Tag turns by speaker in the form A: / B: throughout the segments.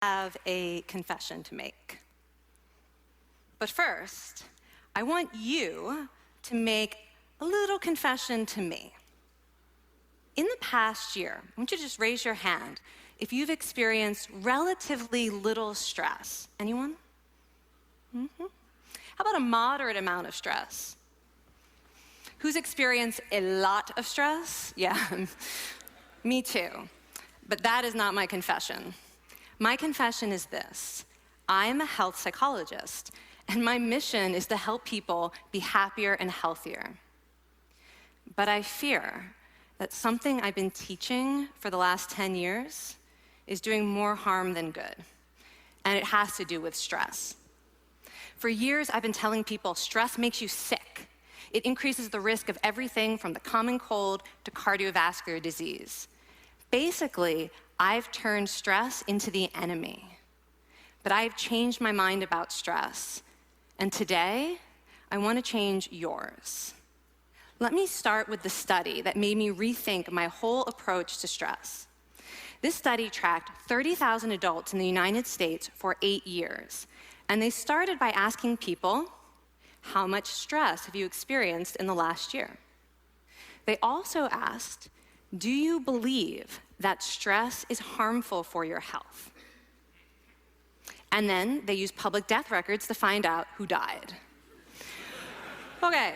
A: have a confession to make. But first, I want you to make a little confession to me. In the past year, I want you to just raise your hand if you've experienced relatively little stress. Anyone? How about a moderate amount of stress? Who's experienced a lot of stress? Yeah, me too. But that is not my confession. My confession is this: I'm a health psychologist, and my mission is to help people be happier and healthier. But I fear that something I've been teaching for the last 10 years is doing more harm than good, and it has to do with stress. For years, I've been telling people stress makes you sick. It increases the risk of everything from the common cold to cardiovascular disease. Basically, I've turned stress into the enemy. But I've changed my mind about stress. And today, I want to change yours. Let me start with the study that made me rethink my whole approach to stress. This study tracked 30,000 adults in the United States for 8 years. And they started by asking people, how much stress have you experienced in the last year? They also asked, do you believe that stress is harmful for your health? And then they used public death records to find out who died. Okay,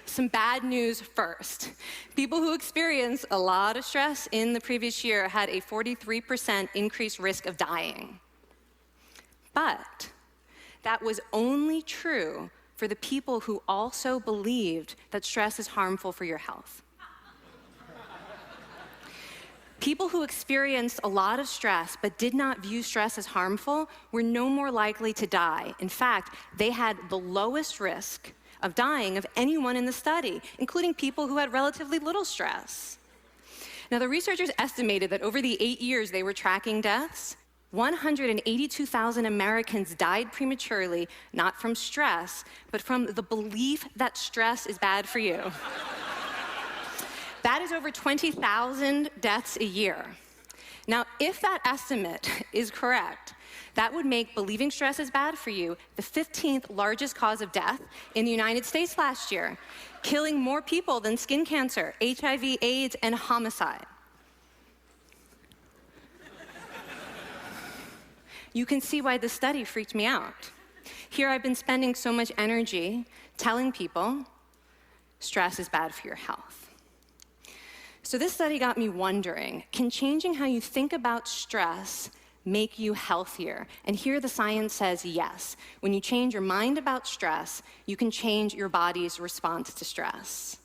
A: some bad news first. People who experienced a lot of stress in the previous year had a 43% increased risk of dying. But that was only true for the people who also believed that stress is harmful for your health. People who experienced a lot of stress but did not view stress as harmful were no more likely to die. In fact, they had the lowest risk of dying of anyone in the study, including people who had relatively little stress. Now, the researchers estimated that over the 8 years they were tracking deaths, 182,000 Americans died prematurely, not from stress, but from the belief that stress is bad for you. That is over 20,000 deaths a year. Now, if that estimate is correct, that would make believing stress is bad for you the 15th largest cause of death in the United States last year, killing more people than skin cancer, HIV, AIDS, and homicide. You can see why this study freaked me out. Here I've been spending so much energy telling people stress is bad for your health. So this study got me wondering, can changing how you think about stress make you healthier? And here the science says yes. When you change your mind about stress, you can change your body's response to stress.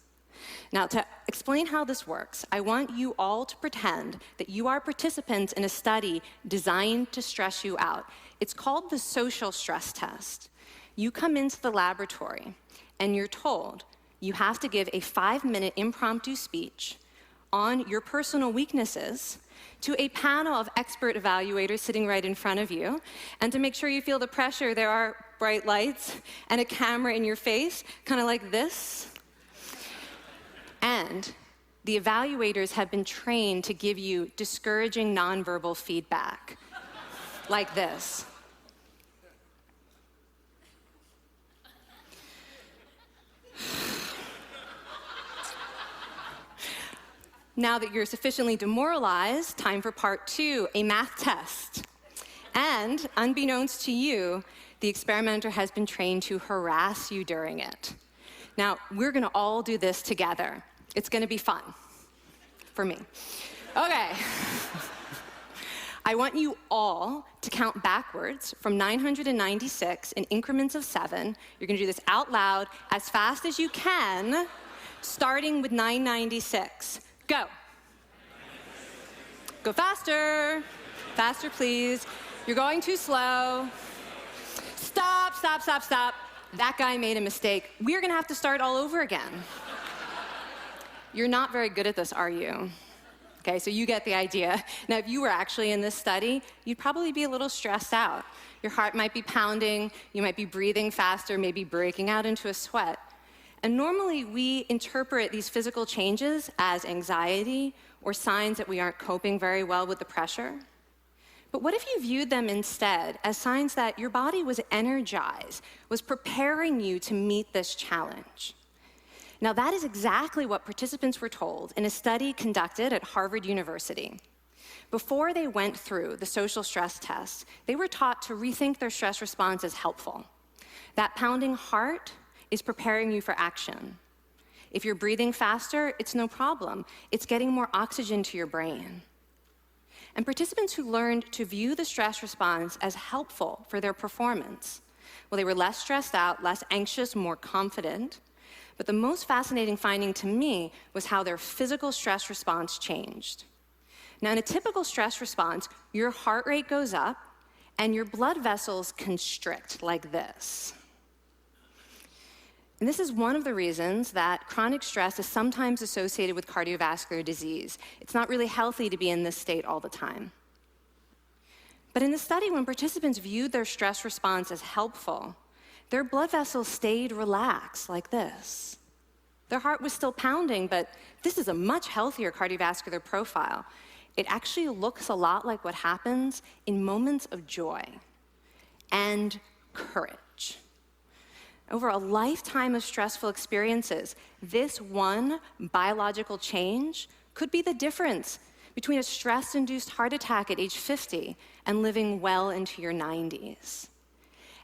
A: Now, to explain how this works, I want you all to pretend that you are participants in a study designed to stress you out. It's called the social stress test. You come into the laboratory, and you're told you have to give a 5-minute impromptu speech on your personal weaknesses to a panel of expert evaluators sitting right in front of you. And to make sure you feel the pressure, there are bright lights and a camera in your face, kind of like this. And the evaluators have been trained to give you discouraging nonverbal feedback, like this. Now that you're sufficiently demoralized, time for part 2, a math test. And unbeknownst to you, the experimenter has been trained to harass you during it. Now, we're gonna all do this together. It's gonna be fun, for me. Okay. I want you all to count backwards from 996 in increments of 7. You're gonna do this out loud as fast as you can, starting with 996. Go. Go faster. Faster, please. You're going too slow. Stop, stop, stop, stop. That guy made a mistake. We're gonna have to start all over again. You're not very good at this, are you? Okay, so you get the idea. Now, if you were actually in this study, you'd probably be a little stressed out. Your heart might be pounding, you might be breathing faster, maybe breaking out into a sweat. And normally we interpret these physical changes as anxiety or signs that we aren't coping very well with the pressure. But what if you viewed them instead as signs that your body was energized, was preparing you to meet this challenge? Now, that is exactly what participants were told in a study conducted at Harvard University. Before they went through the social stress test, they were taught to rethink their stress response as helpful. That pounding heart is preparing you for action. If you're breathing faster, it's no problem. It's getting more oxygen to your brain. And participants who learned to view the stress response as helpful for their performance, well, they were less stressed out, less anxious, more confident. But the most fascinating finding to me was how their physical stress response changed. Now, in a typical stress response, your heart rate goes up and your blood vessels constrict like this. And this is one of the reasons that chronic stress is sometimes associated with cardiovascular disease. It's not really healthy to be in this state all the time. But in the study, when participants viewed their stress response as helpful, their blood vessels stayed relaxed like this. Their heart was still pounding, but this is a much healthier cardiovascular profile. It actually looks a lot like what happens in moments of joy and courage. Over a lifetime of stressful experiences, this one biological change could be the difference between a stress-induced heart attack at age 50 and living well into your 90s.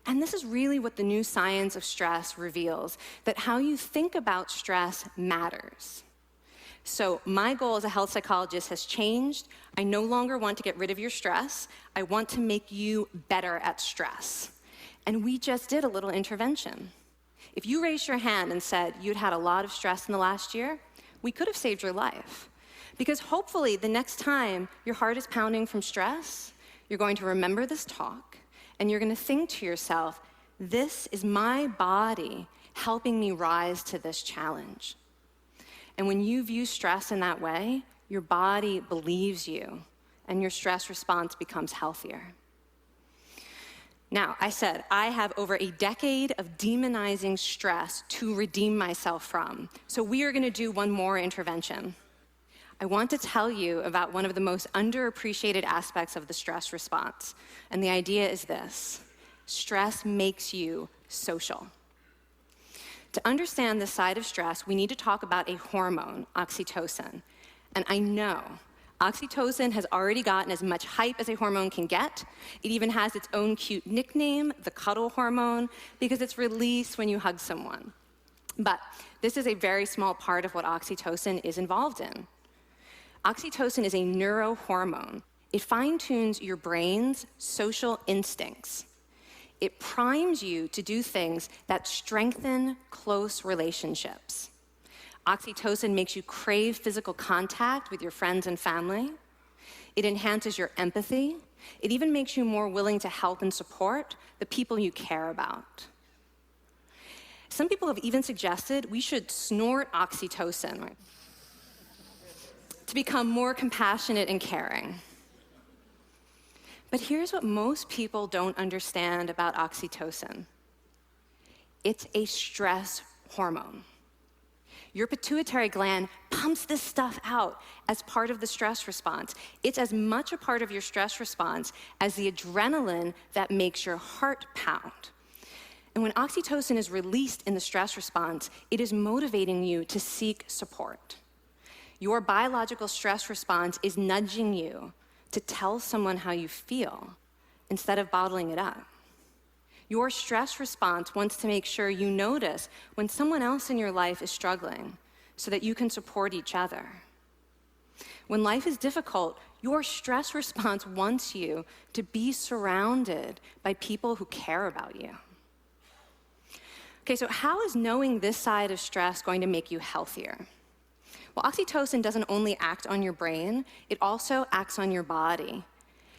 A: And this is really what the new science of stress reveals, that how you think about stress matters. So my goal as a health psychologist has changed. I no longer want to get rid of your stress. I want to make you better at stress. And we just did a little intervention. If you raised your hand and said you'd had a lot of stress in the last year, we could have saved your life. Because hopefully the next time your heart is pounding from stress, you're going to remember this talk, and you're going to think to yourself, this is my body helping me rise to this challenge. And when you view stress in that way, your body believes you, and your stress response becomes healthier. Now, I said I have over a decade of demonizing stress to redeem myself from. So we are going to do one more intervention. I want to tell you about one of the most underappreciated aspects of the stress response. And the idea is this: stress makes you social. To understand this side of stress, we need to talk about a hormone, oxytocin. And I know oxytocin has already gotten as much hype as a hormone can get. It even has its own cute nickname, the cuddle hormone, because it's released when you hug someone. But this is a very small part of what oxytocin is involved in. Oxytocin is a neurohormone. It fine-tunes your brain's social instincts. It primes you to do things that strengthen close relationships. Oxytocin makes you crave physical contact with your friends and family. It enhances your empathy. It even makes you more willing to help and support the people you care about. Some people have even suggested we should snort oxytocin to become more compassionate and caring. But here's what most people don't understand about oxytocin. It's a stress hormone. Your pituitary gland pumps this stuff out as part of the stress response. It's as much a part of your stress response as the adrenaline that makes your heart pound. And when oxytocin is released in the stress response, it is motivating you to seek support. Your biological stress response is nudging you to tell someone how you feel instead of bottling it up. Your stress response wants to make sure you notice when someone else in your life is struggling so that you can support each other. When life is difficult, your stress response wants you to be surrounded by people who care about you. Okay, so how is knowing this side of stress going to make you healthier? Well, oxytocin doesn't only act on your brain, it also acts on your body.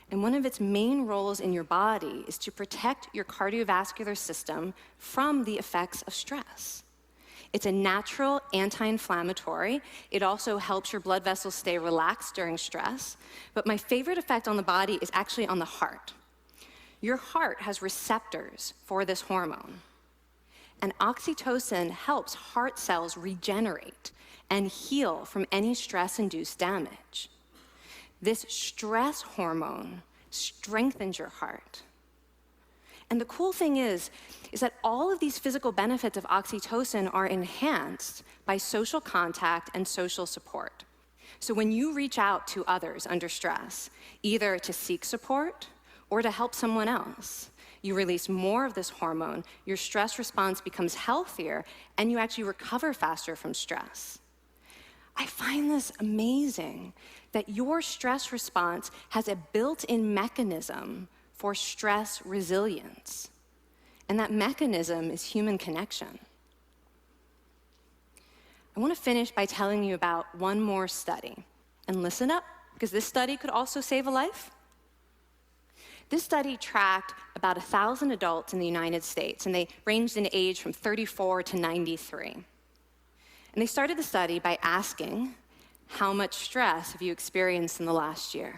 A: And one of its main roles in your body is to protect your cardiovascular system from the effects of stress. It's a natural anti-inflammatory. It also helps your blood vessels stay relaxed during stress. But my favorite effect on the body is actually on the heart. Your heart has receptors for this hormone. And oxytocin helps heart cells regenerate and heal from any stress-induced damage. This stress hormone strengthens your heart. And the cool thing is that all of these physical benefits of oxytocin are enhanced by social contact and social support. So when you reach out to others under stress, either to seek support or to help someone else, you release more of this hormone, your stress response becomes healthier, and you actually recover faster from stress. I find this amazing that your stress response has a built-in mechanism for stress resilience. And that mechanism is human connection. I want to finish by telling you about one more study. And listen up, because this study could also save a life. This study tracked about 1,000 adults in the United States, and they ranged in age from 34 to 93. And they started the study by asking, how much stress have you experienced in the last year?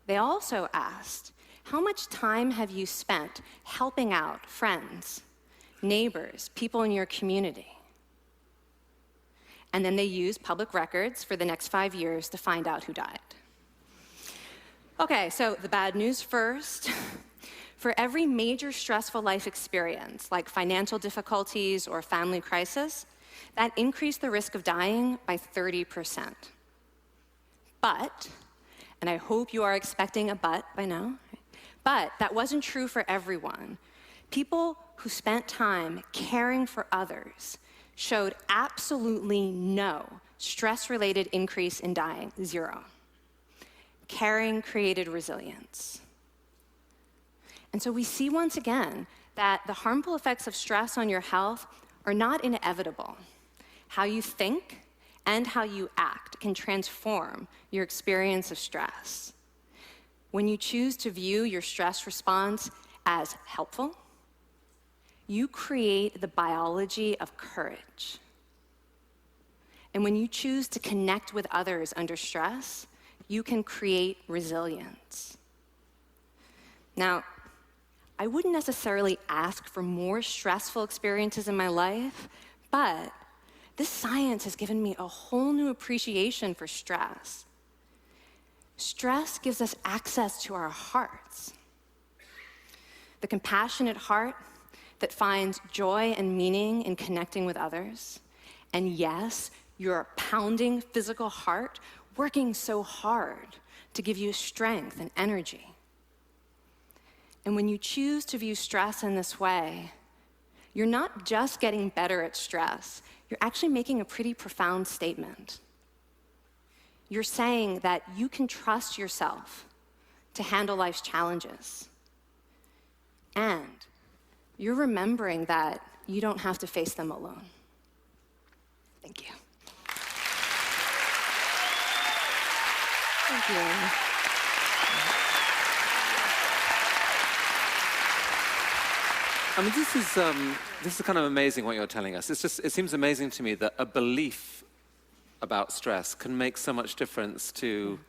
A: They also asked, how much time have you spent helping out friends, neighbors, people in your community? And then they used public records for the next 5 years to find out who died. Okay, so the bad news first. For every major stressful life experience, like financial difficulties or family crisis, that increased the risk of dying by 30%. But, and I hope you are expecting a but by now, but that wasn't true for everyone. People who spent time caring for others showed absolutely no stress-related increase in dying, 0. Caring created resilience. And so we see once again that the harmful effects of stress on your health are not inevitable. How you think and how you act can transform your experience of stress. When you choose to view your stress response as helpful, you create the biology of courage. And when you choose to connect with others under stress, you can create resilience. Now, I wouldn't necessarily ask for more stressful experiences in my life, but this science has given me a whole new appreciation for stress. Stress gives us access to our hearts. The compassionate heart that finds joy and meaning in connecting with others. And yes, your pounding physical heart working so hard to give you strength and energy. And when you choose to view stress in this way, you're not just getting better at stress, you're actually making a pretty profound statement. You're saying that you can trust yourself to handle life's challenges. And you're remembering that you don't have to face them alone. Thank you. Thank you.
B: I mean, this is kind of amazing what you're telling us. It seems amazing to me that a belief about stress can make so much difference to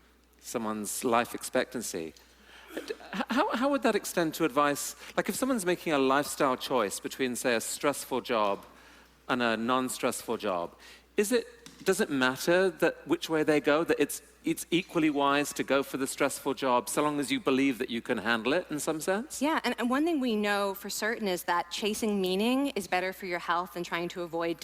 B: someone's life expectancy. How would that extend to advice? Like if someone's making a lifestyle choice between, say, a stressful job and a non-stressful job, does it matter that which way they go, that it's equally wise to go for the stressful job so long as you believe that you can handle it in some sense?
A: Yeah, and one thing we know for certain is that chasing meaning is better for your health than trying to avoid